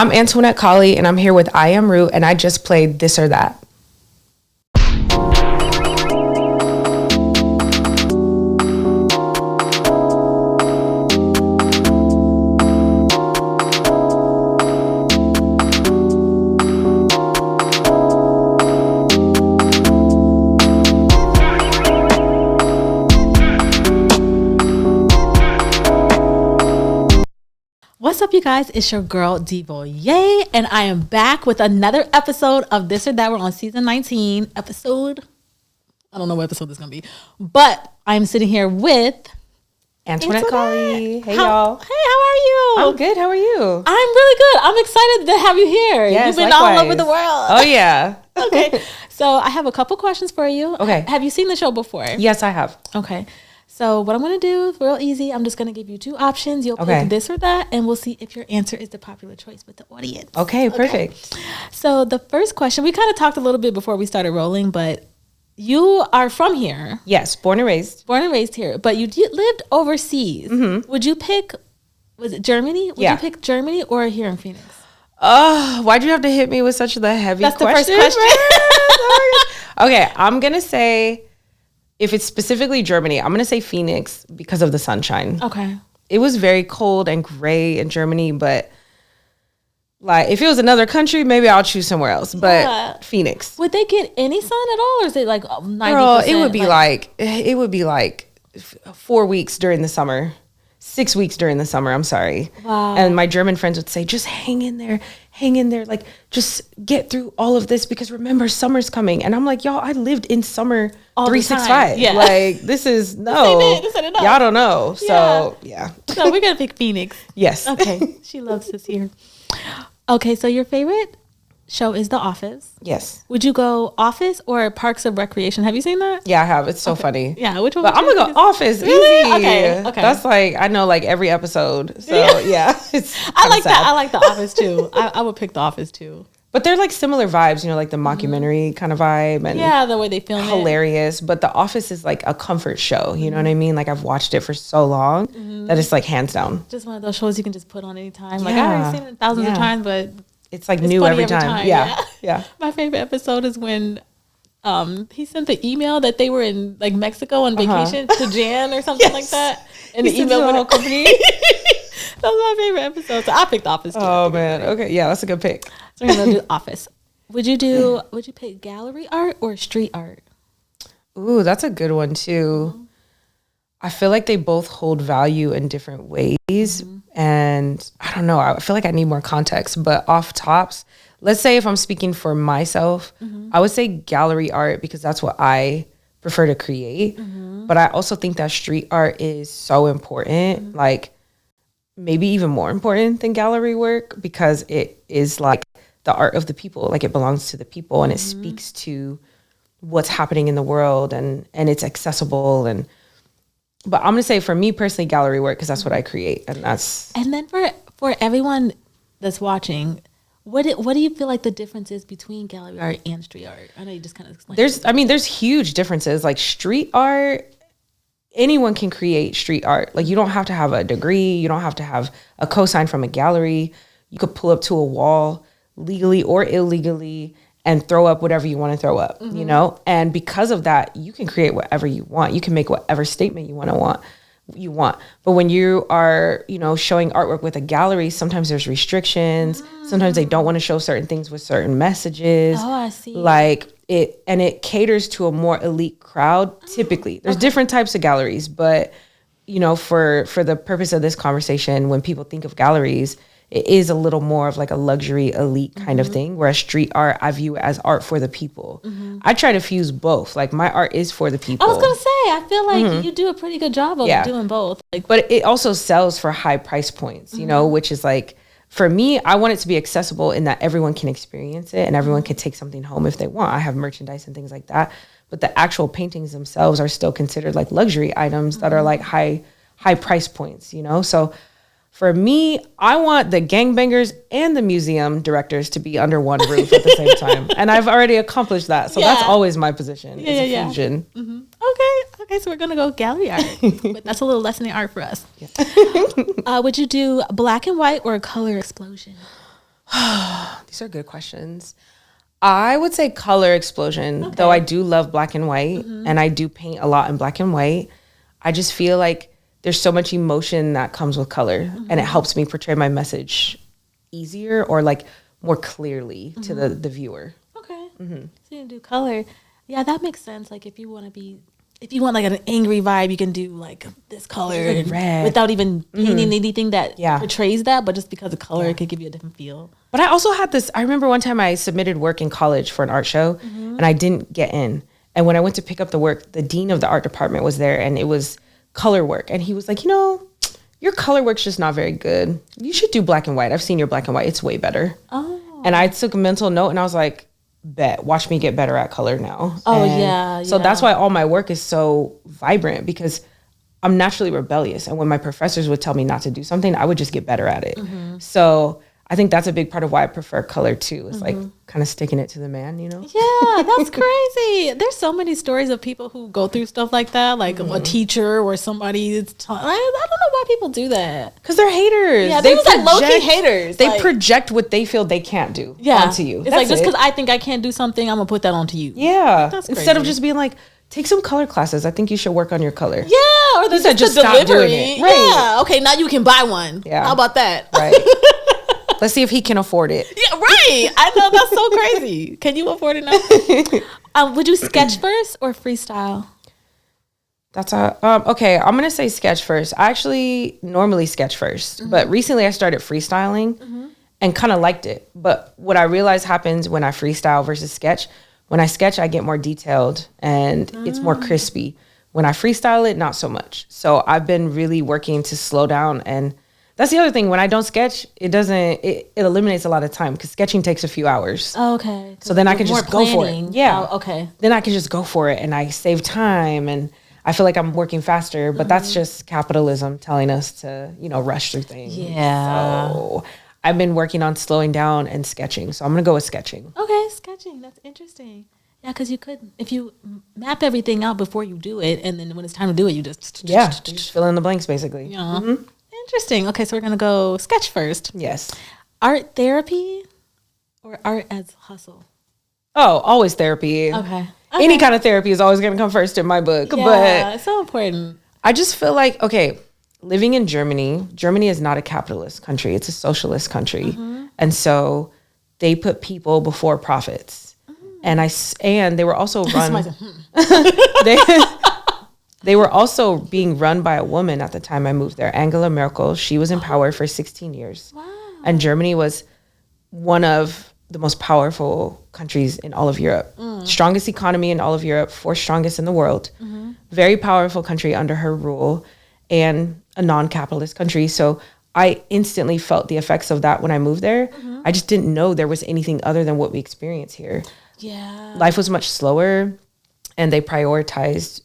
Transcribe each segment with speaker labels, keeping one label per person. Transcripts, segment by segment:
Speaker 1: I'm Antoinette Cauley, and I'm here with I Am Root, and I just played This or That.
Speaker 2: What's up, you guys? It's your girl DiVoy'e, and I am back with another episode of This or That. We're on season 19, episode. I don't know what episode this is gonna be, but I'm sitting here with
Speaker 1: Antoinette Cauley. Hey, y'all.
Speaker 2: Hey, how are you?
Speaker 1: I'm good. How are you?
Speaker 2: I'm really good. I'm excited to have you here.
Speaker 1: Yes,
Speaker 2: You've been
Speaker 1: likewise.
Speaker 2: all over the world.
Speaker 1: Oh yeah.
Speaker 2: Okay, so I have a couple questions for you.
Speaker 1: Okay.
Speaker 2: Have you seen the show before?
Speaker 1: Yes, I have.
Speaker 2: Okay. So what I'm going to do is real easy. I'm just going to give you two options. You'll pick this or that, and we'll see if your answer is the popular choice with the audience.
Speaker 1: Okay, perfect.
Speaker 2: So the first question, we kind of talked a little bit before we started rolling, but you are from here.
Speaker 1: Yes, born and raised.
Speaker 2: Born and raised here, but you lived overseas. Mm-hmm. Would you pick, was it Germany? Would you pick Germany or here in Phoenix?
Speaker 1: Why'd you have to hit me with such the heavy question?
Speaker 2: That's the first question.
Speaker 1: Okay, I'm going to say... If it's specifically Germany, I'm going to say Phoenix because of the sunshine.
Speaker 2: Okay.
Speaker 1: It was very cold and gray in Germany, but like if it was another country, maybe I'll choose somewhere else. But Phoenix.
Speaker 2: Would they get any sun at all, or is it like 90%?
Speaker 1: Girl, it would be like 4 weeks during the summer. 6 weeks during the summer, I'm sorry.
Speaker 2: Wow.
Speaker 1: And my German friends would say, just hang in there. Like, just get through all of this because remember, summer's coming. And I'm like, y'all, I lived in summer all 365. Yeah. Like, this is, y'all don't know. So, yeah.
Speaker 2: So we're going to pick Phoenix.
Speaker 1: Yes.
Speaker 2: Okay. She loves this here. Okay, so your favorite show is The Office.
Speaker 1: Yes.
Speaker 2: Would you go Office or Parks of Recreation? Have you seen that?
Speaker 1: Yeah, I have. It's so funny.
Speaker 2: Yeah, which one?
Speaker 1: But I'm gonna go Office.
Speaker 2: Really?
Speaker 1: Easy.
Speaker 2: Okay.
Speaker 1: That's like I know like every episode. So yeah, it's.
Speaker 2: I like that. I like The Office too. I would pick The Office too.
Speaker 1: But they're like similar vibes, you know, like the mockumentary kind of vibe, and
Speaker 2: the way they film it.
Speaker 1: Hilarious. But The Office is like a comfort show. You know what I mean? Like I've watched it for so long that it's like hands down.
Speaker 2: Just one of those shows you can just put on anytime. Like I've already seen it thousands of times, but.
Speaker 1: It's like new every time. Yeah.
Speaker 2: My favorite episode is when he sent the email that they were in like Mexico on vacation to Jan or something like that. And the email went company. That was my favorite episode. So I picked Office too.
Speaker 1: Oh man. Okay. Yeah, that's a good pick.
Speaker 2: So we're gonna do Office. Would you pick gallery art or street art?
Speaker 1: Ooh, that's a good one too. Mm-hmm. I feel like they both hold value in different ways. Mm-hmm. And I don't know, I feel like I need more context, but off tops, let's say if I'm speaking for myself, I would say gallery art because that's what I prefer to create. Mm-hmm. But I also think that street art is so important, like maybe even more important than gallery work because it is like the art of the people, like it belongs to the people and it speaks to what's happening in the world and it's accessible but I'm going to say for me personally, gallery work, because that's what I create. And
Speaker 2: then for everyone that's watching, what do you feel like the difference is between gallery art and street art? I know you just kind of explained.
Speaker 1: There's huge differences. Like street art, anyone can create street art. Like you don't have to have a degree. You don't have to have a cosign from a gallery. You could pull up to a wall legally or illegally and throw up whatever you want to throw up, you know? And because of that, you can create whatever you want. You can make whatever statement you want. But when you are, you know, showing artwork with a gallery, sometimes there's restrictions. Sometimes they don't want to show certain things with certain messages.
Speaker 2: Oh, I see.
Speaker 1: Like it caters to a more elite crowd, typically. There's different types of galleries, but, you know, for the purpose of this conversation, when people think of galleries, it is a little more of like a luxury elite kind of thing, whereas street art, I view as art for the people. I try to fuse both. Like my art is for the people.
Speaker 2: I was going to say, I feel like you do a pretty good job of doing both. Like,
Speaker 1: but it also sells for high price points, you know, which is like, for me, I want it to be accessible in that everyone can experience it and everyone can take something home if they want. I have merchandise and things like that. But the actual paintings themselves are still considered like luxury items that are like high price points, you know? So for me, I want the gangbangers and the museum directors to be under one roof at the same time. And I've already accomplished that. So that's always my position. Yeah. Fusion.
Speaker 2: Okay, so we're going to go gallery art. But that's a little less than art for us. Yeah. Would you do black and white or color explosion?
Speaker 1: These are good questions. I would say color explosion, though I do love black and white, and I do paint a lot in black and white. I just feel like there's so much emotion that comes with color, and it helps me portray my message easier or like more clearly to the viewer.
Speaker 2: Okay. So you do color. Yeah, that makes sense. Like if you want like an angry vibe, you can do like this color and
Speaker 1: red
Speaker 2: without even painting anything that portrays that, but just because of color, it could give you a different feel.
Speaker 1: But I also had this, I remember one time I submitted work in college for an art show and I didn't get in. And when I went to pick up the work, the dean of the art department was there and it was color work. And he was like, your color work's just not very good. You should do black and white. I've seen your black and white. It's way better. Oh. And I took a mental note and I was like, bet, watch me get better at color now.
Speaker 2: Oh,
Speaker 1: and
Speaker 2: yeah.
Speaker 1: So that's why all my work is so vibrant because I'm naturally rebellious. And when my professors would tell me not to do something, I would just get better at it. So I think that's a big part of why I prefer color too. It's like kind of sticking it to the man,
Speaker 2: Yeah, that's crazy. There's so many stories of people who go through stuff like that, like a teacher or somebody. I don't know why people do that.
Speaker 1: Because they're haters.
Speaker 2: Yeah, they're like low-key haters.
Speaker 1: They project what they feel they can't do onto you.
Speaker 2: It's like, just because I think I can't do something, I'm going to put that onto you.
Speaker 1: Yeah. That's crazy. Instead of just being like, take some color classes. I think you should work on your color.
Speaker 2: Yeah, or just stop doing it. Right. Yeah, okay, now you can buy one. Yeah. How about that?
Speaker 1: Right. Let's see if he can afford it.
Speaker 2: Yeah, right. I know, that's so crazy. Can you afford it now? Would you sketch first or freestyle?
Speaker 1: That's okay. I'm gonna say sketch first. I actually normally sketch first, but recently I started freestyling and kind of liked it. But what I realized happens when I freestyle versus sketch. When I sketch, I get more detailed and it's more crispy. When I freestyle it, not so much. So I've been really working to slow down, and that's the other thing. When I don't sketch, it eliminates a lot of time because sketching takes a few hours.
Speaker 2: Oh, okay.
Speaker 1: So then I can just go for it. Yeah.
Speaker 2: Oh, okay.
Speaker 1: Then I can just go for it and I save time and I feel like I'm working faster, but that's just capitalism telling us to, rush through things.
Speaker 2: Yeah.
Speaker 1: So I've been working on slowing down and sketching. So I'm going to go with sketching.
Speaker 2: Okay, sketching. That's interesting. Yeah, because you could, if you map everything out before you do it, and then when it's time to do it, you just...
Speaker 1: Yeah, just fill in the blanks, basically.
Speaker 2: Yeah. Interesting. Okay, so we're going to go sketch first.
Speaker 1: Yes.
Speaker 2: Art therapy or art as hustle?
Speaker 1: Oh, always therapy.
Speaker 2: Okay.
Speaker 1: Any kind of therapy is always going to come first in my book.
Speaker 2: Yeah,
Speaker 1: but
Speaker 2: it's so important.
Speaker 1: I just feel like, okay, living in Germany is not a capitalist country. It's a socialist country. And so they put people before profits. And they were also run... They were also being run by a woman at the time I moved there, Angela Merkel. She was in power for 16 years. Wow. And Germany was one of the most powerful countries in all of Europe. Strongest economy in all of Europe, fourth strongest in the world. Very powerful country under her rule and a non-capitalist country. So I instantly felt the effects of that when I moved there. I just didn't know there was anything other than what we experience here. Yeah. Life was much slower and they prioritized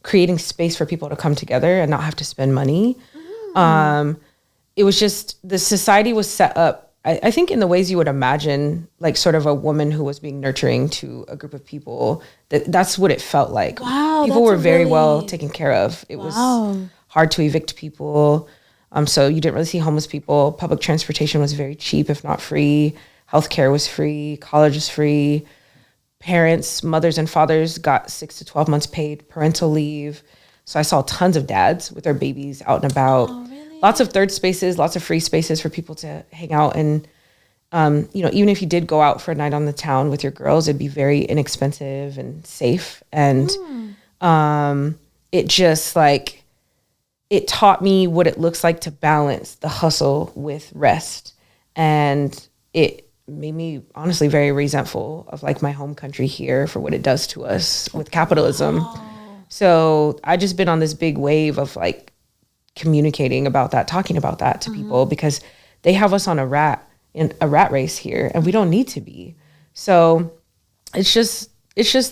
Speaker 1: creating space for people to come together and not have to spend money. It was just, the society was set up, I think in the ways you would imagine, like sort of a woman who was being nurturing to a group of people. That's what it felt like.
Speaker 2: Wow,
Speaker 1: people were very well taken care of. It was hard to evict people. So you didn't really see homeless people. Public transportation was very cheap, if not free. Healthcare was free. College was free. Parents, mothers and fathers got 6 to 12 months paid parental leave. So I saw tons of dads with their babies out and about. Oh, really? Lots of third spaces, lots of free spaces for people to hang out. And, even if you did go out for a night on the town with your girls, it'd be very inexpensive and safe. And it just it taught me what it looks like to balance the hustle with rest. And it made me honestly very resentful of my home country here for what it does to us with capitalism. Oh. So I just been on this big wave of communicating about that, talking about that to people because they have us on a rat race here and we don't need to be. So it's just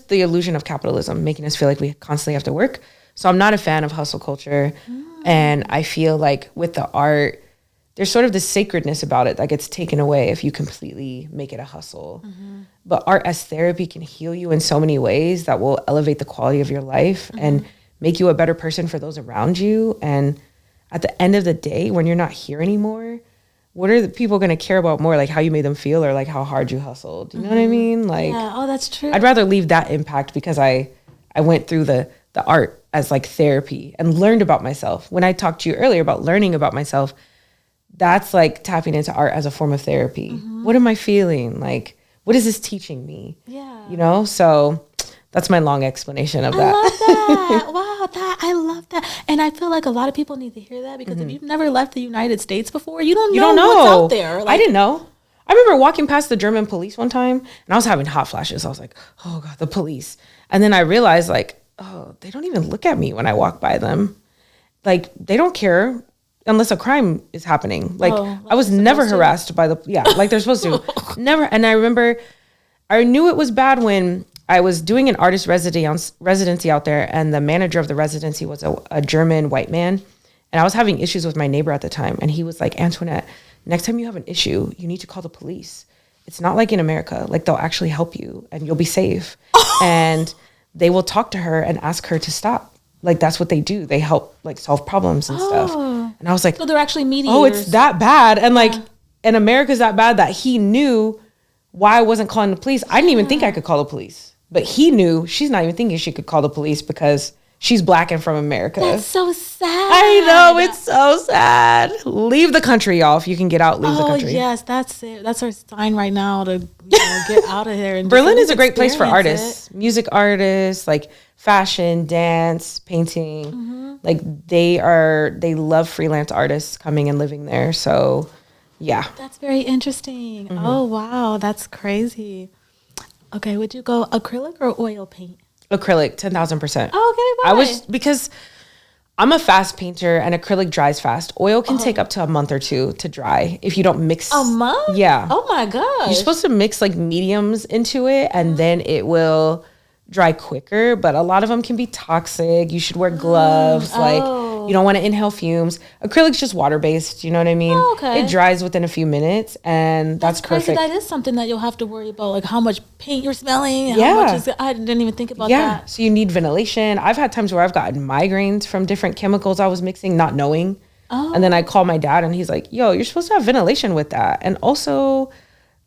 Speaker 1: the illusion of capitalism making us feel like we constantly have to work. So I'm not a fan of hustle culture. And I feel like with the art, there's sort of this sacredness about it that gets taken away if you completely make it a hustle. But art as therapy can heal you in so many ways that will elevate the quality of your life and make you a better person for those around you. And at the end of the day, when you're not here anymore, what are the people going to care about more? Like how you made them feel or like how hard you hustled. You know what I mean? Like,
Speaker 2: yeah. Oh, that's true.
Speaker 1: I'd rather leave that impact because I went through the art as like therapy and learned about myself. When I talked to you earlier about learning about myself, that's like tapping into art as a form of therapy. What am I feeling? Like, what is this teaching me?
Speaker 2: Yeah.
Speaker 1: You know? So that's my long explanation of that.
Speaker 2: I love that. Wow, I love that. And I feel like a lot of people need to hear that because if you've never left the United States before, you don't know what's out there. Like,
Speaker 1: I didn't know. I remember walking past the German police one time and I was having hot flashes. I was like, oh God, the police. And then I realized like, oh, they don't even look at me when I walk by them. Like they don't care unless a crime is happening. Like I was never harassed by like they're supposed to. Never. And I remember I knew it was bad when I was doing an artist residency out there, and the manager of the residency was a German white man. And I was having issues with my neighbor at the time. And he was like, Antoinette, next time you have an issue, you need to call the police. It's not like in America. Like they'll actually help you and you'll be safe. And they will talk to her and ask her to stop. Like that's what they do. They help like solve problems and stuff. And I was like,
Speaker 2: so they're actually mediators.
Speaker 1: Oh, it's that bad. And like, and America's that bad that he knew why I wasn't calling the police. I didn't even think I could call the police. But he knew she's not even thinking she could call the police because she's Black and from America.
Speaker 2: That's so sad.
Speaker 1: I know, it's so sad. Leave the country, y'all. If you can get out, leave the country.
Speaker 2: Oh, yes, that's it. That's our sign right now to get out of here. And
Speaker 1: Berlin is a great place for artists, music artists, like fashion, dance, painting. Like they love freelance artists coming and living there. So, yeah.
Speaker 2: That's very interesting. Oh, wow. That's crazy. Okay, would you go acrylic or oil paint?
Speaker 1: Acrylic, 10,000%.
Speaker 2: Oh, okay, why?
Speaker 1: Because I'm a fast painter and acrylic dries fast. Oil can take up to a month or two to dry if you don't mix.
Speaker 2: A month?
Speaker 1: Yeah.
Speaker 2: Oh my gosh.
Speaker 1: You're supposed to mix like mediums into it and then it will dry quicker, but a lot of them can be toxic. You should wear gloves. Like you don't want to inhale fumes. Acrylic's just water-based, you know what I mean?
Speaker 2: Oh, okay.
Speaker 1: It dries within a few minutes and that's
Speaker 2: crazy.
Speaker 1: perfect.
Speaker 2: That is something that you'll have to worry about, like how much paint you're smelling. How much I didn't even think about that.
Speaker 1: So you need ventilation. I've had times where I've gotten migraines from different chemicals I was mixing, not knowing. And then I call my dad and he's like, yo, you're supposed to have ventilation with that. And also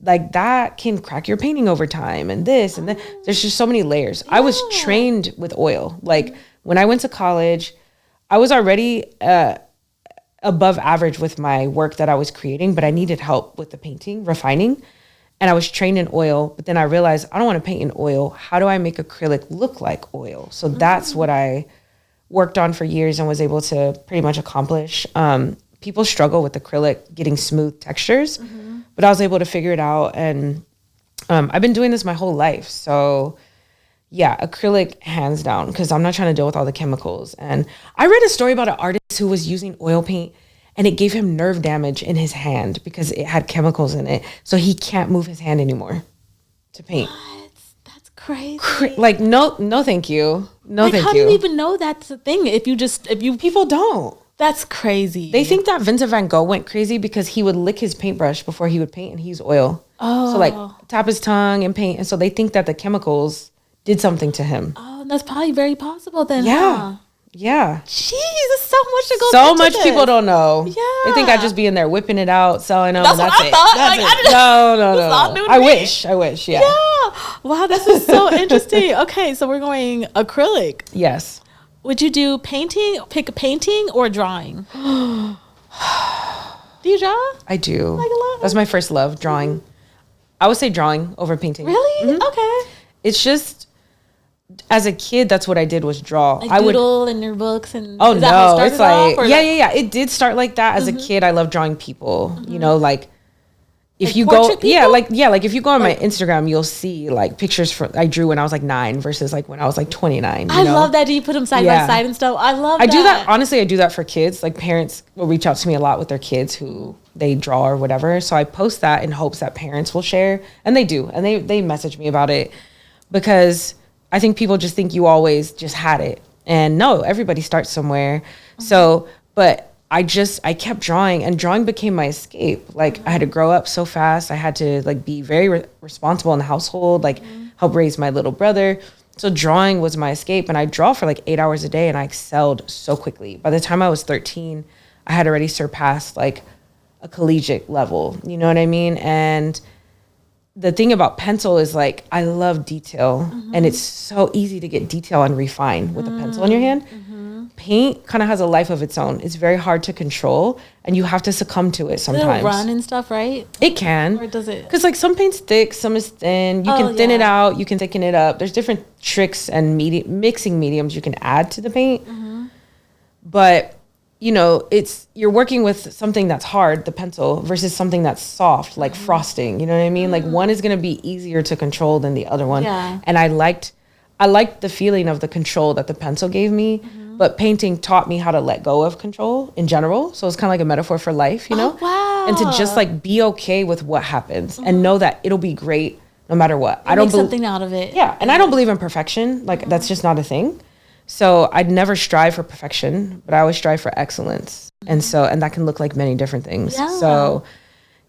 Speaker 1: like that can crack your painting over time and this and that. There's just so many layers. I was trained with oil. Like when I went to college, I was already above average with my work that I was creating, but I needed help with the painting, refining. And I was trained in oil, but then I realized I don't want to paint in oil. How do I make acrylic look like oil? So that's what I worked on for years and was able to pretty much accomplish. People struggle with acrylic getting smooth textures, but I was able to figure it out. And I've been doing this my whole life. So yeah, acrylic hands down, because I'm not trying to deal with all the chemicals. And I read a story about an artist who was using oil paint and it gave him nerve damage in his hand because it had chemicals in it. So he can't move his hand anymore to paint.
Speaker 2: What? That's crazy.
Speaker 1: Like, no, thank you. No, thank you.
Speaker 2: How do you even know that's a thing? If you
Speaker 1: People don't.
Speaker 2: That's crazy.
Speaker 1: They think that Vincent van Gogh went crazy because he would lick his paintbrush before he would paint and he used oil. Oh. So like tap his tongue and paint. And so they think that the chemicals did something to him.
Speaker 2: Oh, that's probably very possible then.
Speaker 1: Yeah.
Speaker 2: Huh?
Speaker 1: Yeah.
Speaker 2: Jeez, there's so much to go
Speaker 1: So much people don't know.
Speaker 2: Yeah.
Speaker 1: They think I'd just be in there whipping it out, selling them.
Speaker 2: That's
Speaker 1: and
Speaker 2: what I thought.
Speaker 1: That's
Speaker 2: like,
Speaker 1: it. No. I wish. Yeah.
Speaker 2: Wow, this is so interesting. Okay, so we're going acrylic.
Speaker 1: Yes.
Speaker 2: Would you do painting, pick a painting or drawing? Do you draw?
Speaker 1: I do.
Speaker 2: Like a lot?
Speaker 1: That's my first love, drawing. I would say drawing over painting.
Speaker 2: Really? Okay.
Speaker 1: It's just, as a kid, that's what I did was draw.
Speaker 2: Like
Speaker 1: I would
Speaker 2: doodle in your books and.
Speaker 1: Oh no, it's like yeah. It did start like that. As a kid, I loved drawing people. You know, like if
Speaker 2: like
Speaker 1: you go,
Speaker 2: people?
Speaker 1: like if you go on my Instagram, you'll see like pictures I drew when I was like 9 versus like when I was like 29.
Speaker 2: I love that. Do you put them side by side and stuff? I love.
Speaker 1: I do that. Honestly, I do that for kids. Like parents will reach out to me a lot with their kids who they draw or whatever. So I post that in hopes that parents will share, and they do, and they message me about it because I think people just think you always just had it, and no, everybody starts somewhere. So, but I kept drawing, and drawing became my escape. Like I had to grow up so fast. I had to like be very responsible in the household, like help raise my little brother. So drawing was my escape, and I draw for like 8 hours a day, and I excelled so quickly. By the time I was 13, I had already surpassed like a collegiate level. You know what I mean? And the thing about pencil is like, I love detail, and it's so easy to get detail and refine with a pencil in your hand. Paint kind of has a life of its own. It's very hard to control, and you have to succumb to it sometimes.
Speaker 2: It'll run and stuff, right?
Speaker 1: It can.
Speaker 2: Or does it?
Speaker 1: Because like some paint's thick, some is thin. You can thin it out, you can thicken it up. There's different tricks and mixing mediums you can add to the paint. But you know, you're working with something that's hard, the pencil, versus something that's soft, like frosting. You know what I mean? Like one is going to be easier to control than the other one.
Speaker 2: Yeah.
Speaker 1: And I liked the feeling of the control that the pencil gave me. But painting taught me how to let go of control in general. So it's kind of like a metaphor for life, you know?
Speaker 2: Oh, wow.
Speaker 1: And to just like be okay with what happens and know that it'll be great no matter what.
Speaker 2: I don't something out of it.
Speaker 1: Yeah. And I don't believe in perfection. Like that's just not a thing. So I'd never strive for perfection, but I always strive for excellence. And that can look like many different things.
Speaker 2: Yeah.
Speaker 1: So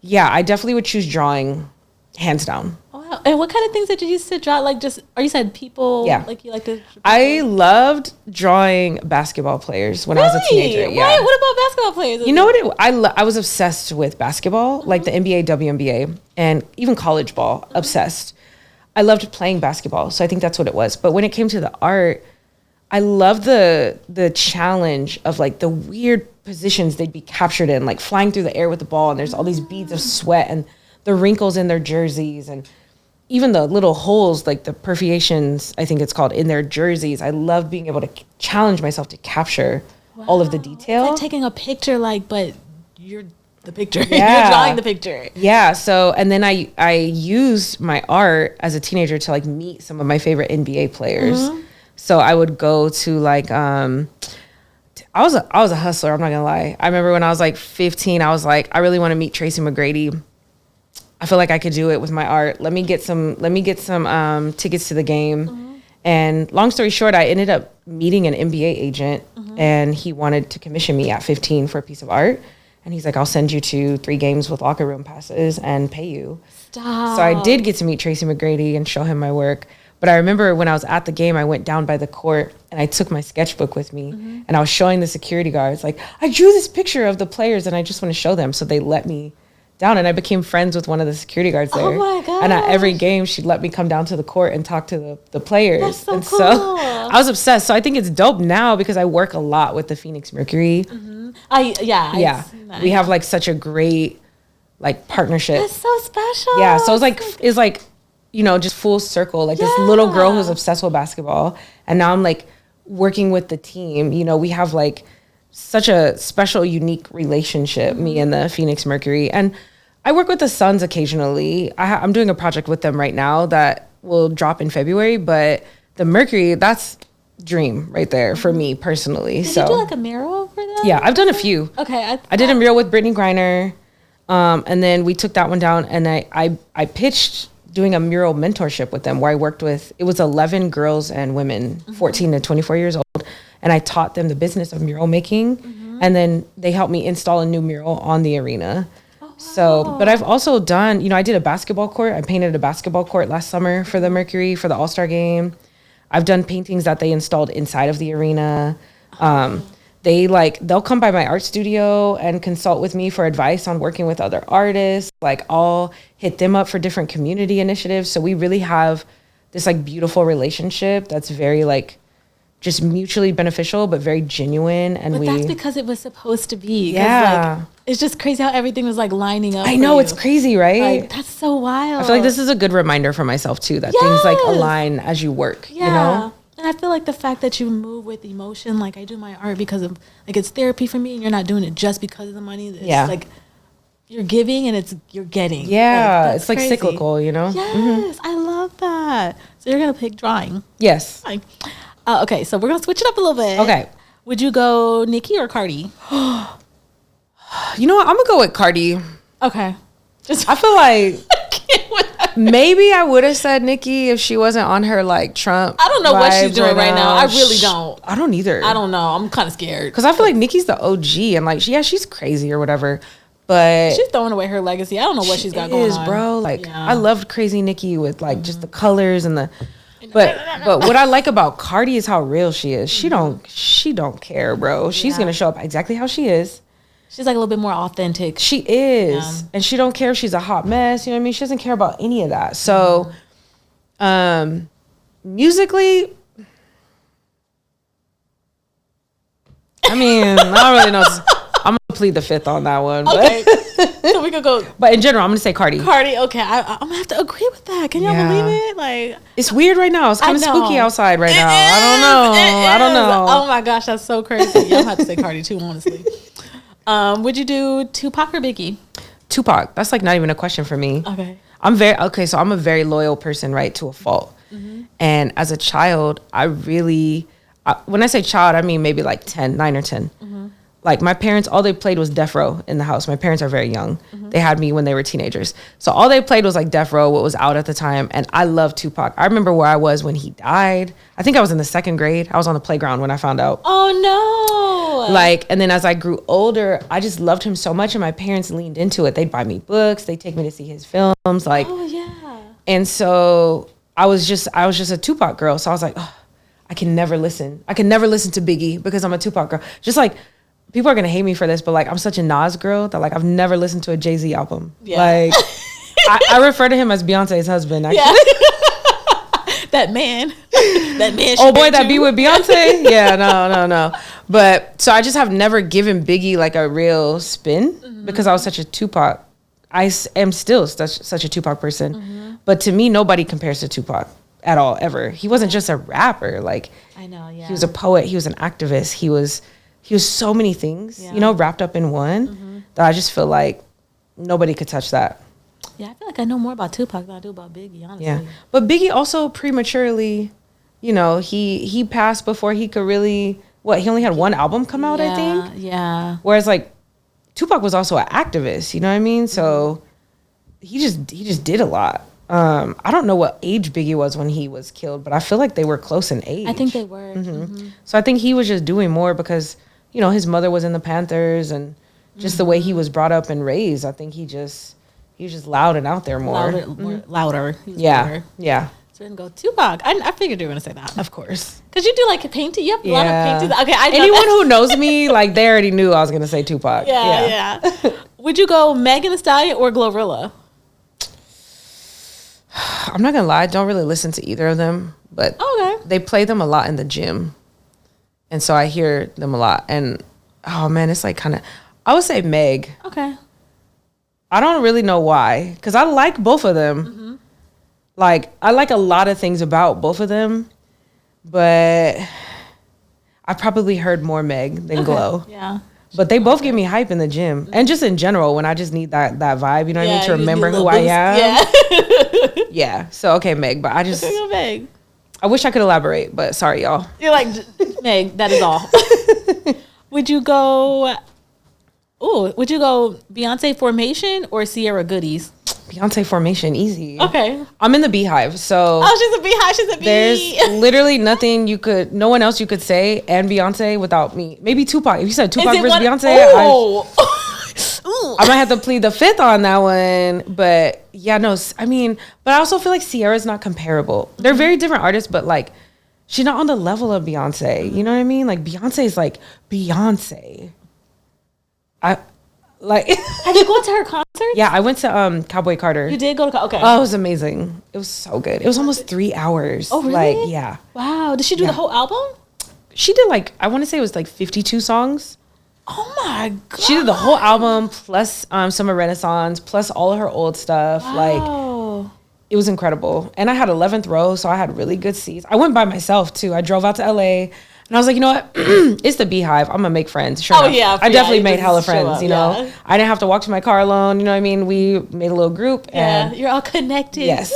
Speaker 1: yeah, I definitely would choose drawing hands down.
Speaker 2: Wow. And what kind of things did you used to draw? Like or you said people,
Speaker 1: Yeah.
Speaker 2: like you like to.
Speaker 1: I loved drawing basketball players when I was a teenager. Yeah.
Speaker 2: What about basketball players?
Speaker 1: You know what? I was obsessed with basketball, like the NBA, WNBA, and even college ball, obsessed. I loved playing basketball. So I think that's what it was. But when it came to the art, I love the challenge of like the weird positions they'd be captured in, like flying through the air with the ball, and there's all these beads of sweat and the wrinkles in their jerseys, and even the little holes, like the perforations, I think it's called, in their jerseys. I love being able to challenge myself to capture all of the detail.
Speaker 2: It's like taking a picture, but you're the picture.
Speaker 1: Yeah.
Speaker 2: You're drawing the picture.
Speaker 1: Yeah. So, and then I used my art as a teenager to like meet some of my favorite NBA players. So I would go to like, I was a hustler. I'm not gonna lie. I remember when I was like 15, I was like, I really want to meet Tracy McGrady. I feel like I could do it with my art. Let me get some tickets to the game. And long story short, I ended up meeting an NBA agent, and he wanted to commission me at 15 for a piece of art. And he's like, I'll send you to 3 games with locker room passes and pay you.
Speaker 2: Stop.
Speaker 1: So I did get to meet Tracy McGrady and show him my work. But I remember when I was at the game, I went down by the court and I took my sketchbook with me, and I was showing the security guards, like, I drew this picture of the players and I just want to show them. So they let me down, and I became friends with one of the security guards there.
Speaker 2: Oh my God.
Speaker 1: And at every game, she'd let me come down to the court and talk to the players.
Speaker 2: That's so
Speaker 1: and
Speaker 2: cool.
Speaker 1: So I was obsessed. So I think it's dope now because I work a lot with the Phoenix Mercury.
Speaker 2: Yeah.
Speaker 1: We have like such a great like partnership.
Speaker 2: That's so special.
Speaker 1: Yeah. So it's like, you know, just full circle, like this little girl who's obsessed with basketball. And now I'm like working with the team. You know, we have like such a special, unique relationship, me and the Phoenix Mercury. And I work with the Suns occasionally. I'm doing a project with them right now that will drop in February. But the Mercury, that's dream right there for me personally.
Speaker 2: Did you do like a mural for them?
Speaker 1: Yeah, I've done a few.
Speaker 2: Okay.
Speaker 1: I did a mural with Brittany Griner. And then we took that one down, and I pitched doing a mural mentorship with them where I worked with, it was 11 girls and women, 14 to 24 years old. And I taught them the business of mural making. And then they helped me install a new mural on the arena. Oh, wow. So, but I've also done, you know, I did a basketball court. I painted a basketball court last summer for the Mercury for the All-Star game. I've done paintings that they installed inside of the arena. They'll come by my art studio and consult with me for advice on working with other artists. Like I'll hit them up for different community initiatives. So we really have this like beautiful relationship that's very like just mutually beneficial, but very genuine. And
Speaker 2: that's because it was supposed to be.
Speaker 1: Yeah.
Speaker 2: Like, it's just crazy how everything was like lining up.
Speaker 1: I know, it's crazy, right?
Speaker 2: Like, that's so wild.
Speaker 1: I feel like this is a good reminder for myself too, that things like align as you work, you know?
Speaker 2: And I feel like the fact that you move with emotion, like I do my art because of, like it's therapy for me, and you're not doing it just because of the money. It's like you're giving and you're getting.
Speaker 1: Yeah, it's like
Speaker 2: crazy.
Speaker 1: Cyclical, you know?
Speaker 2: Yes, I love that. So you're going to pick drawing.
Speaker 1: Yes.
Speaker 2: Okay, so we're going to switch it up a little bit.
Speaker 1: Okay.
Speaker 2: Would you go Nicki or Cardi?
Speaker 1: You know what? I'm going to go with Cardi.
Speaker 2: Okay.
Speaker 1: I feel like maybe I would have said Nicki if she wasn't on her like Trump.
Speaker 2: I don't know what she's doing right now. I really don't.
Speaker 1: I don't either.
Speaker 2: I don't know. I'm kind of scared.
Speaker 1: Because I feel like Nicki's the OG and like, she's crazy or whatever. But
Speaker 2: she's throwing away her legacy. I don't know what she's got going on.
Speaker 1: Bro. Like I loved Crazy Nicki with like just the colors and the. But what I like about Cardi is how real she is. She don't care, bro. She's gonna show up exactly how she is.
Speaker 2: She's like a little bit more authentic.
Speaker 1: She is. And she don't care if she's a hot mess. You know what I mean? She doesn't care about any of that. So, musically, I mean, I don't really know. I'm going to plead the fifth on that one.
Speaker 2: Okay.
Speaker 1: But,
Speaker 2: so we could go.
Speaker 1: But in general, I'm going to say Cardi.
Speaker 2: Cardi, okay. I'm going to have to agree with that. Can y'all believe it? Like,
Speaker 1: it's weird right now. It's kind of spooky outside right now. I don't know.
Speaker 2: Oh my gosh, that's so crazy. Yeah, I'm going to have to say Cardi too, honestly. Would you do Tupac or Biggie?
Speaker 1: Tupac. That's like not even a question for me.
Speaker 2: Okay.
Speaker 1: So I'm a very loyal person, right, to a fault. And as a child, when I say child, I mean maybe like 9 or 10. Like my parents, all they played was Death Row in the house. My parents are very young. They had me when they were teenagers. So all they played was like Death Row, what was out at the time. And I love Tupac. I remember where I was when he died. I think I was in the 2nd grade. I was on the playground when I found out.
Speaker 2: Oh no.
Speaker 1: Like, and then as I grew older, I just loved him so much. And my parents leaned into it. They'd buy me books. They'd take me to see his films. Like,
Speaker 2: oh yeah.
Speaker 1: And so I was just a Tupac girl. So I was like, oh, I can never listen to Biggie because I'm a Tupac girl. Just like, people are going to hate me for this, but like, I'm such a Nas girl that like, I've never listened to a Jay-Z album. Yeah. Like, I refer to him as Beyonce's husband, actually.
Speaker 2: Yeah. that man.
Speaker 1: Oh boy, that be with Beyonce? Yeah, no. But so I just have never given Biggie like a real spin because I was such a Tupac. I am still such a Tupac person. But to me, nobody compares to Tupac at all, ever. He wasn't just a rapper. Like,
Speaker 2: I know, yeah.
Speaker 1: He was a poet. He was an activist. He was so many things, wrapped up in one that I just feel like nobody could touch that.
Speaker 2: Yeah, I feel like I know more about Tupac than I do about Biggie, honestly.
Speaker 1: Yeah, but Biggie also prematurely, he passed before he could really, he only had one album come out, I think?
Speaker 2: Yeah.
Speaker 1: Whereas like Tupac was also an activist, you know what I mean? So he just did a lot. I don't know what age Biggie was when he was killed, but I feel like they were close in age.
Speaker 2: I think they were.
Speaker 1: So I think he was just doing more because, his mother was in the Panthers and just the way he was brought up and raised. I think he was just loud and out there more.
Speaker 2: Louder.
Speaker 1: Yeah.
Speaker 2: Louder.
Speaker 1: Yeah.
Speaker 2: So we're going to go Tupac. I figured you were going to say that.
Speaker 1: Of course.
Speaker 2: Because you do like painting. You have a lot of paintings. Okay, I know
Speaker 1: anyone who knows me, like they already knew I was going to say Tupac.
Speaker 2: Yeah. Would you go Megan Thee Stallion or Glorilla?
Speaker 1: I'm not going to lie. I don't really listen to either of them. But they play them a lot in the gym. And so I hear them a lot. And, oh, man, it's like kind of... I would say Meg.
Speaker 2: Okay.
Speaker 1: I don't really know why. Because I like both of them. Like, I like a lot of things about both of them. But I probably heard more Meg than Glow.
Speaker 2: Yeah.
Speaker 1: But they both give me hype in the gym. And just in general, when I just need that vibe, you know what I mean? To remember who I am.
Speaker 2: Yeah.
Speaker 1: Yeah. So, okay, Meg. But I just...
Speaker 2: Meg.
Speaker 1: I wish I could elaborate, but sorry, y'all.
Speaker 2: You're like, Meg, that is all. Would you go Beyonce Formation or Sierra Goodies?
Speaker 1: Beyonce Formation, easy.
Speaker 2: Okay.
Speaker 1: I'm in the Beehive, so...
Speaker 2: Oh, she's a Beehive, she's a bee.
Speaker 1: There's literally no one else you could say and Beyonce without me. Maybe Tupac. If you said Tupac versus Beyonce, I might have to plead the fifth on that one. But yeah, no, I mean, but I also feel like Sierra's not comparable. They're very different artists, but like, she's not on the level of Beyonce. You know what I mean? Like, Beyonce is like Beyonce. Have
Speaker 2: you gone to her concert?
Speaker 1: Yeah, I went to Cowboy Carter.
Speaker 2: You did go to okay.
Speaker 1: Oh, it was amazing. It was so good. It was almost 3 hours.
Speaker 2: Oh, really?
Speaker 1: Like, yeah.
Speaker 2: Wow. Did she do the whole album?
Speaker 1: She did I want to say it was 52 songs.
Speaker 2: Oh my God.
Speaker 1: She did the whole album plus some of Renaissance plus all of her old stuff.
Speaker 2: Wow.
Speaker 1: It was incredible. And I had 11th row, so I had really good seats. I went by myself too. I drove out to LA and I was like, you know what? It's the Beehive. I'm gonna make friends. Sure enough.
Speaker 2: Yeah.
Speaker 1: I definitely made hella friends, you know. Yeah. I didn't have to walk to my car alone, you know what I mean? We made a little group and
Speaker 2: you're all connected.
Speaker 1: Yes.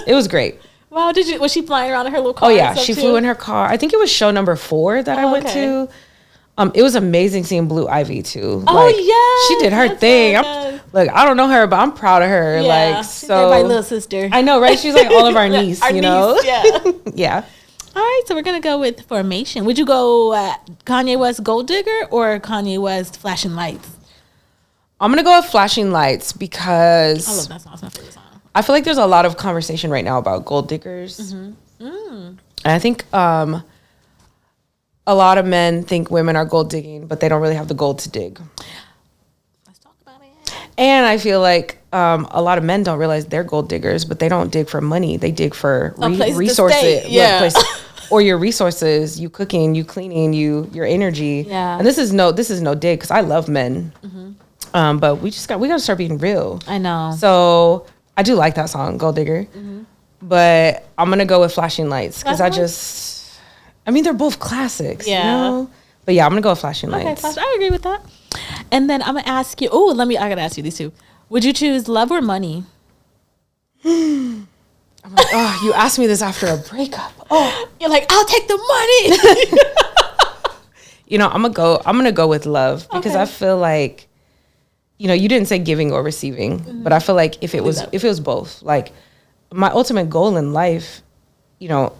Speaker 1: It was great.
Speaker 2: Wow, was she flying around in her little car?
Speaker 1: Oh yeah, she flew in her car. I think it was show number 4 that I went to. It was amazing seeing Blue Ivy too.
Speaker 2: Oh yeah,
Speaker 1: she did her thing. Look, I don't know her, but I'm proud of her.
Speaker 2: Yeah, she's my little sister.
Speaker 1: I know, right? She's like all of our niece, you know.
Speaker 2: Yeah,
Speaker 1: yeah.
Speaker 2: All right, so we're gonna go with Formation. Would you go Kanye West Gold Digger or Kanye West Flashing Lights?
Speaker 1: I'm gonna go with Flashing Lights because
Speaker 2: I love that song. It's my favorite song.
Speaker 1: I feel like there's a lot of conversation right now about gold diggers, and I think a lot of men think women are gold digging, but they don't really have the gold to dig. And I feel like a lot of men don't realize they're gold diggers, but they don't dig for money. They dig for resources.
Speaker 2: Yeah.
Speaker 1: Or your resources, you cooking, you cleaning, your energy.
Speaker 2: Yeah.
Speaker 1: And this is no dig, because I love men. But we gotta start being real.
Speaker 2: I know.
Speaker 1: So I do like that song, Gold Digger. But I'm gonna go with Flashing Lights, because I mean, they're both classics.
Speaker 2: Yeah.
Speaker 1: You know? But yeah, I'm gonna go with Flashing Lights.
Speaker 2: Okay, I agree with that. And then I'm gonna ask you. Oh, I gotta ask you these two. Would you choose love or money?
Speaker 1: I'm like, oh, you asked me this after a breakup. Oh,
Speaker 2: you're like, I'll take the money.
Speaker 1: You know, I'm gonna go with love, because I feel like, you know, you didn't say giving or receiving, but I feel like if it was both, like my ultimate goal in life, you know,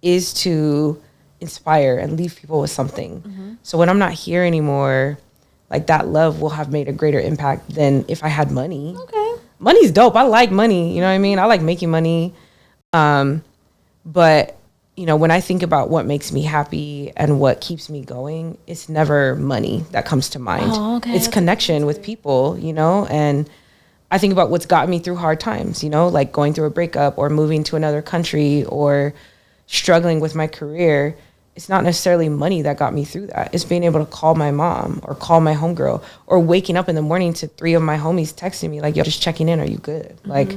Speaker 1: is to inspire and leave people with something. So when I'm not here anymore, like that love will have made a greater impact than if I had money.
Speaker 2: Okay.
Speaker 1: Money's dope. I like money. You know what I mean? I like making money. But, you know, when I think about what makes me happy and what keeps me going, it's never money that comes to mind.
Speaker 2: Oh, okay.
Speaker 1: It's connection with people, you know? And I think about what's got me through hard times, you know, like going through a breakup or moving to another country or struggling with my career. It's not necessarily money that got me through that. It's being able to call my mom or call my homegirl, or waking up in the morning to 3 of my homies texting me like, yo, just checking in. Are you good? Like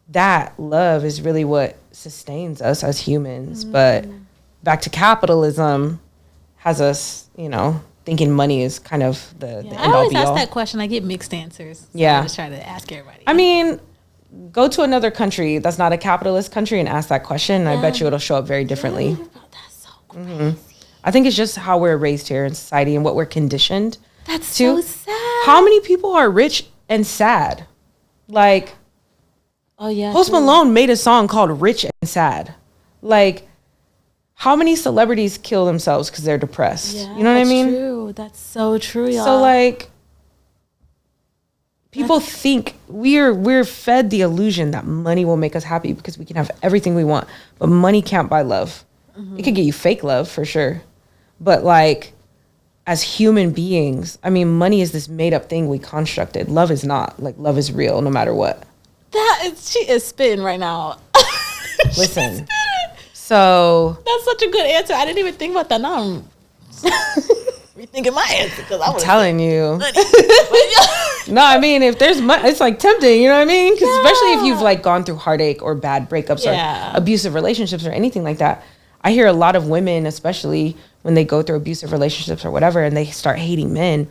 Speaker 1: that love is really what sustains us as humans. But back to capitalism has us, you know, thinking money is kind of the end all be all.
Speaker 2: I always ask that question. I get mixed answers. So I just try to ask everybody.
Speaker 1: I mean, go to another country that's not a capitalist country and ask that question, and I bet you it'll show up very differently.
Speaker 2: Crazy.
Speaker 1: I think it's just how we're raised here in society and what we're conditioned
Speaker 2: to. So sad.
Speaker 1: How many people are rich and sad? Like, Post Malone made a song called Rich and Sad. Like, how many celebrities kill themselves because they're depressed? You know what I mean?
Speaker 2: True. That's so true, y'all.
Speaker 1: So like, people think we're fed the illusion that money will make us happy because we can have everything we want, but money can't buy love. It could get you fake love for sure. But like, as human beings, I mean, money is this made up thing we constructed. Love is not. Like, love is real no matter what.
Speaker 2: She is spitting right now.
Speaker 1: Listen. So.
Speaker 2: That's such a good answer. I didn't even think about that. Now I'm rethinking my answer, because I was
Speaker 1: telling you. No, I mean, if there's money, it's like tempting, you know what I mean? Because especially if you've like gone through heartache or bad breakups or abusive relationships or anything like that. I hear a lot of women, especially when they go through abusive relationships or whatever, and they start hating men,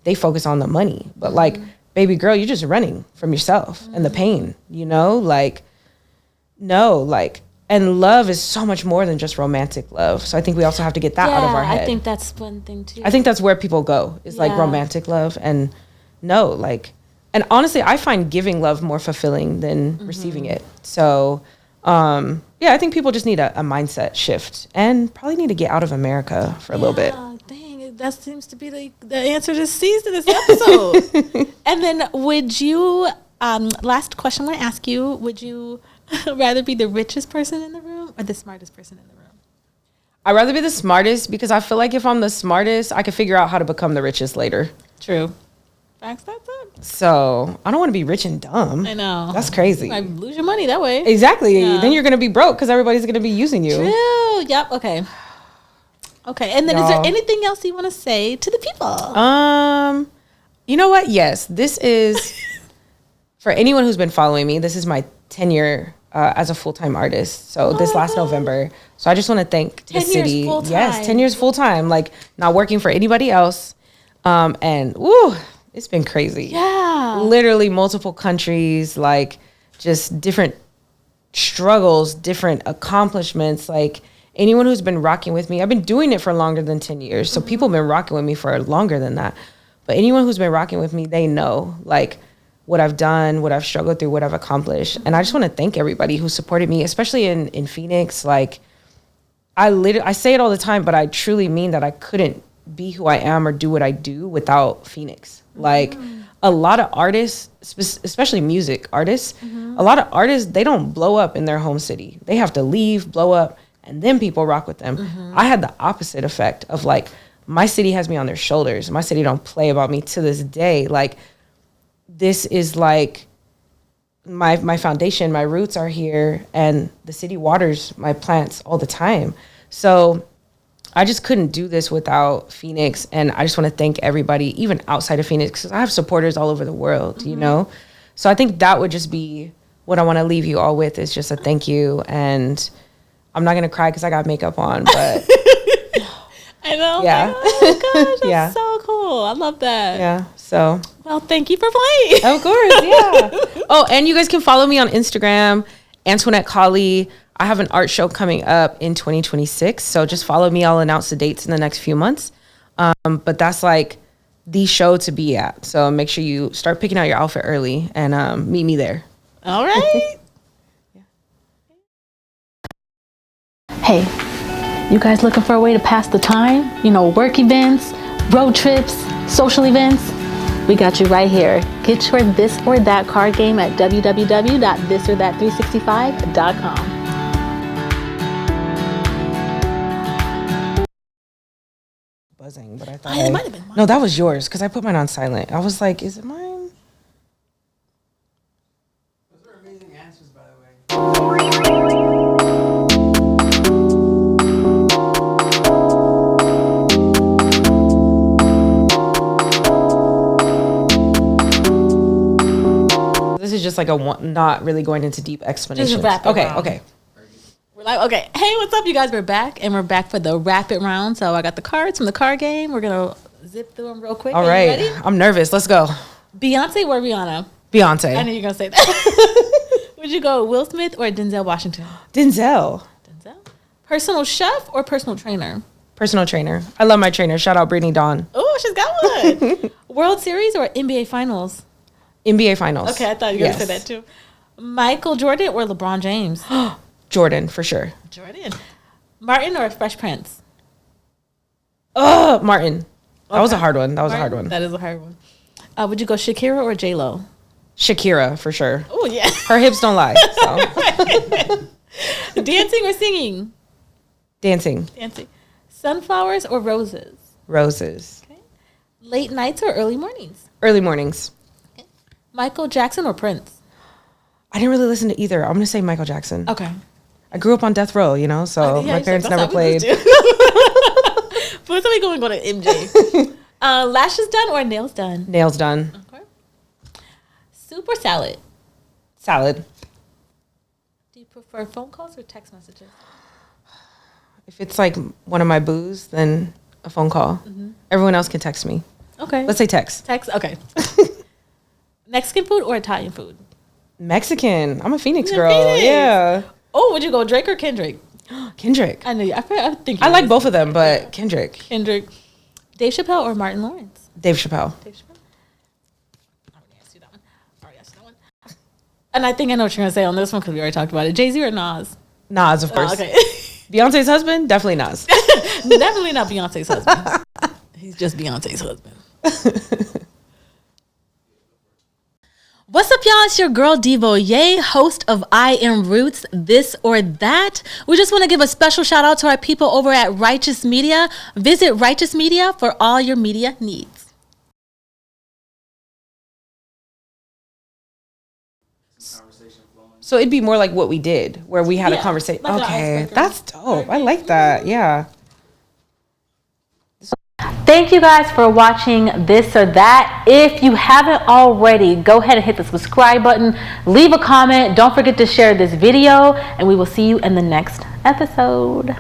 Speaker 1: they focus on the money. But like, baby girl, you're just running from yourself and the pain, you know? Like, no, like, and love is so much more than just romantic love. So I think we also have to get that out of our head.
Speaker 2: I think that's one thing too.
Speaker 1: I think that's where people go, is like romantic love. And no, like, and honestly, I find giving love more fulfilling than receiving it. So, I think people just need a mindset shift and probably need to get out of America for a little bit.
Speaker 2: Dang, that seems to be the answer to season this episode. And then would you, last question I want to ask you, would you rather be the richest person in the room or the smartest person in the room?
Speaker 1: I'd rather be the smartest, because I feel like if I'm the smartest, I can figure out how to become the richest later.
Speaker 2: True. Facts, that's it.
Speaker 1: So I don't want to be rich and dumb.
Speaker 2: I know.
Speaker 1: That's crazy.
Speaker 2: You might lose your money that way.
Speaker 1: Exactly. Yeah. Then you're going to be broke because everybody's going to be using you.
Speaker 2: True. Yep. Okay. Okay. And then is there anything else you want to say to the people?
Speaker 1: You know what? Yes. This is, for anyone who's been following me, this is my 10-year as a full-time artist. So this last November. So I just want to thank the city. 10 years full-time. Like, not working for anybody else. And woo, it's been crazy.
Speaker 2: Yeah.
Speaker 1: Literally multiple countries, like just different struggles, different accomplishments. Like, anyone who's been rocking with me, I've been doing it for longer than 10 years. So people have been rocking with me for longer than that. But anyone who's been rocking with me, they know like what I've done, what I've struggled through, what I've accomplished. And I just want to thank everybody who supported me, especially in Phoenix. Like, I say it all the time, but I truly mean that I couldn't be who I am or do what I do without Phoenix. Like, a lot of artists, especially music artists, a lot of artists, they don't blow up in their home city. They have to leave, blow up, and then people rock with them. I had the opposite effect of like, my city has me on their shoulders. My city don't play about me to this day. Like, this is like my foundation, my roots are here, and the city waters my plants all the time. So I just couldn't do this without Phoenix. And I just want to thank everybody, even outside of Phoenix, because I have supporters all over the world, you know? So I think that would just be what I want to leave you all with, is just a thank you. And I'm not going to cry because I got makeup on, but
Speaker 2: I know.
Speaker 1: Yeah.
Speaker 2: Like, oh gosh, that's so cool. I love that.
Speaker 1: Yeah. So,
Speaker 2: well, thank you for playing.
Speaker 1: of course. Yeah. Oh, and you guys can follow me on Instagram, Antoinette Cauley. I have an art show coming up in 2026. So just follow me. I'll announce the dates in the next few months. But that's like the show to be at. So make sure you start picking out your outfit early and meet me there.
Speaker 2: All right. Hey, you guys looking for a way to pass the time? You know, work events, road trips, social events? We got you right here. Get your This or That card game at www.thisorthat365.com.
Speaker 1: Buzzing, but I thought
Speaker 2: It might have been mine.
Speaker 1: No, that was yours because I put mine on silent. I was like, is it mine?
Speaker 3: Those are amazing answers, by the way.
Speaker 1: This is just like a one, not really going into deep explanations.
Speaker 2: Just wrap it
Speaker 1: Okay,
Speaker 2: around.
Speaker 1: okay.
Speaker 2: We're like, okay, hey, what's up, you guys? We're back, and we're back for the rapid round. So I got the cards from the card game. We're going to zip through them real quick.
Speaker 1: All
Speaker 2: Are
Speaker 1: right.
Speaker 2: you ready?
Speaker 1: I'm nervous. Let's go.
Speaker 2: Beyonce or Rihanna?
Speaker 1: Beyonce.
Speaker 2: I knew you were going to say that. Would you go Will Smith or Denzel Washington?
Speaker 1: Denzel.
Speaker 2: Denzel. Personal chef or personal trainer?
Speaker 1: Personal trainer. I love my trainer. Shout out Brittany Dawn.
Speaker 2: Oh, she's got one. World Series or NBA Finals?
Speaker 1: NBA Finals.
Speaker 2: Okay, I thought you were going to say that too. Michael Jordan or LeBron James?
Speaker 1: Jordan, for sure.
Speaker 2: Jordan. Martin or Fresh Prince?
Speaker 1: Martin. That was a hard one. That was a hard one.
Speaker 2: That is a hard one. Would you go Shakira or J-Lo?
Speaker 1: Shakira, for sure.
Speaker 2: Oh, yeah.
Speaker 1: Her hips don't lie. So.
Speaker 2: Dancing or singing?
Speaker 1: Dancing.
Speaker 2: Dancing. Sunflowers or roses?
Speaker 1: Roses.
Speaker 2: Okay. Late nights or early mornings?
Speaker 1: Early mornings.
Speaker 2: Okay. Michael Jackson or Prince?
Speaker 1: I didn't really listen to either. I'm going to say Michael Jackson.
Speaker 2: Okay.
Speaker 1: I grew up on death row, you know, so my parents never played.
Speaker 2: But somebody going to MJ. Lashes done or nails done?
Speaker 1: Nails done.
Speaker 2: Okay. Soup or salad?
Speaker 1: Salad.
Speaker 2: Do you prefer phone calls or text messages?
Speaker 1: If it's like one of my boos, then a phone call. Mm-hmm. Everyone else can text me.
Speaker 2: Okay.
Speaker 1: Let's say text.
Speaker 2: Text, okay. Mexican food or Italian food?
Speaker 1: Mexican. I'm a Phoenix girl.
Speaker 2: Phoenix.
Speaker 1: Yeah.
Speaker 2: Oh, would you go Drake or Kendrick?
Speaker 1: Kendrick.
Speaker 2: I know you. I think
Speaker 1: I like both of them, but Kendrick.
Speaker 2: Kendrick. Dave Chappelle or Martin Lawrence?
Speaker 1: Dave Chappelle.
Speaker 2: Dave Chappelle. I already asked you that one. And I think I know what you're going to say on this one because we already talked about it. Jay-Z or Nas?
Speaker 1: Nas, of course.
Speaker 2: Oh, okay.
Speaker 1: Beyonce's husband? Definitely Nas.
Speaker 2: Definitely not Beyonce's husband. He's just Beyonce's husband. What's up, y'all? It's your girl DiVoy'e, host of I Am Roots, This or That. We just want to give a special shout out to our people over at Richest Media. Visit Richest Media for all your media needs.
Speaker 1: So it'd be more like what we did, where we had a conversation.
Speaker 2: Like
Speaker 1: okay, that's dope. I like that. Yeah.
Speaker 2: Thank you guys for watching This or That. If you haven't already, go ahead and hit the subscribe button, leave a comment, don't forget to share this video, and we will see you in the next episode.